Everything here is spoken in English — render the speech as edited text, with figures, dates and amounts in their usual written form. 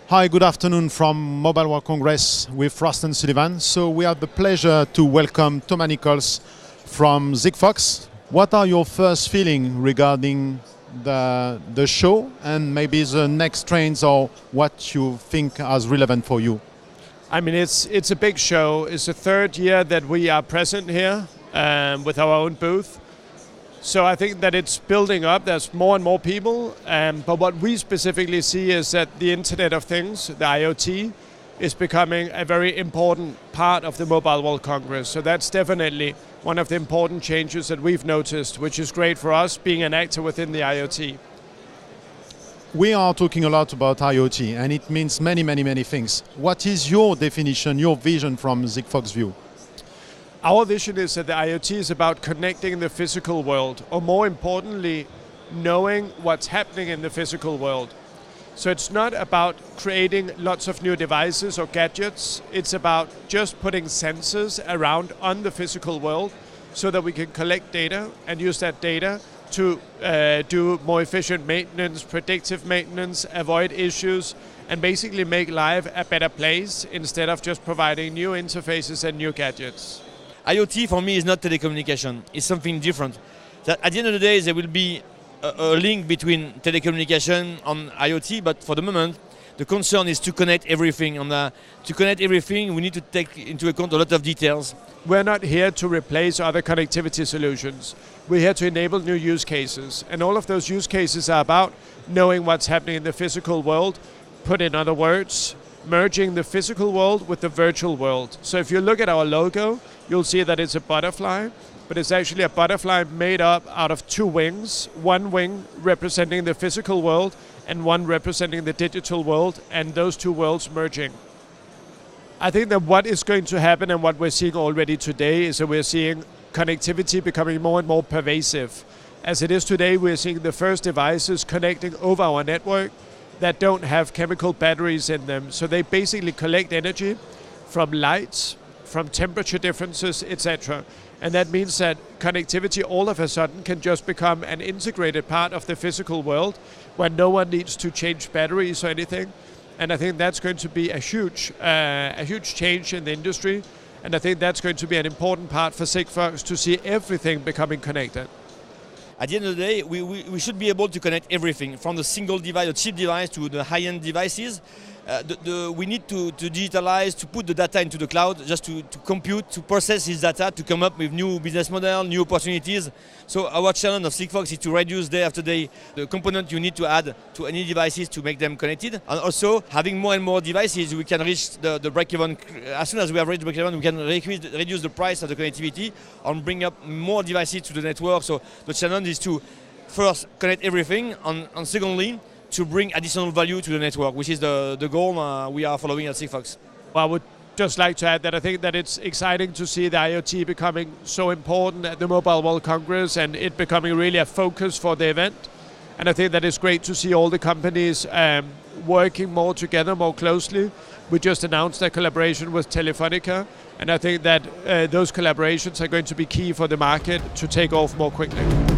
Hi, good afternoon from Mobile World Congress with Frost Sullivan. So we have the pleasure to welcome Thomas Nichols from SigFox. What are your first feelings regarding the show and maybe the next trends or what you think is relevant for you? I mean, it's a big show. It's the third year that we are present here with our own booth. So I think that it's building up. There's more and more people. But what we specifically see is that the Internet of Things, the IOT, is becoming a very important part of the Mobile World Congress. So that's definitely one of the important changes that we've noticed, which is great for us being an actor within the IoT. We are talking a lot about IoT and it means many things. What is your definition, your vision from SigFox view? Our vision is that the IoT is about connecting the physical world, or more importantly, knowing what's happening in the physical world. So it's not about creating lots of new devices or gadgets. It's about just putting sensors around on the physical world so that we can collect data and use that data to do more efficient maintenance, predictive maintenance, avoid issues, and basically make life a better place instead of just providing new interfaces and new gadgets. IoT for me is not telecommunication, it's something different. That at the end of the day there will be a link between telecommunication and IoT, but for the moment the concern is to connect everything. And to connect everything we need to take into account a lot of details. We're not here to replace other connectivity solutions. We're here to enable new use cases. And all of those use cases are about knowing what's happening in the physical world. Put in other words, merging the physical world with the virtual world. So if you look at our logo, you'll see that it's a butterfly, but it's actually a butterfly made up out of two wings, one wing representing the physical world and one representing the digital world, and those two worlds merging. I think that what is going to happen and what we're seeing already today is that we're seeing connectivity becoming more and more pervasive. As it is today, we're seeing the first devices connecting over our network that don't have chemical batteries in them. So they basically collect energy from lights, from temperature differences, etc. And that means that connectivity all of a sudden can just become an integrated part of the physical world where no one needs to change batteries or anything. And I think that's going to be a huge change in the industry. And I think that's going to be an important part for SigFox to see everything becoming connected. At the end of the day, we should be able to connect everything, from the single device, the cheap device, to the high-end devices. We need to digitalize, to put the data into the cloud, just to compute, to process this data, to come up with new business models, new opportunities. So our challenge of SigFox is to reduce day after day the component you need to add to any devices to make them connected. And also, having more and more devices, we can reach the break-even. As soon as we have reached break-even, we can reduce the price of the connectivity and bring up more devices to the network. So the challenge is to first connect everything, and secondly, to bring additional value to the network, which is the goal we are following at SigFox. Well, I would just like to add that I think that it's exciting to see the IoT becoming so important at the Mobile World Congress and it becoming really a focus for the event. And I think that it's great to see all the companies working more together, more closely. We just announced a collaboration with Telefonica, and I think that those collaborations are going to be key for the market to take off more quickly.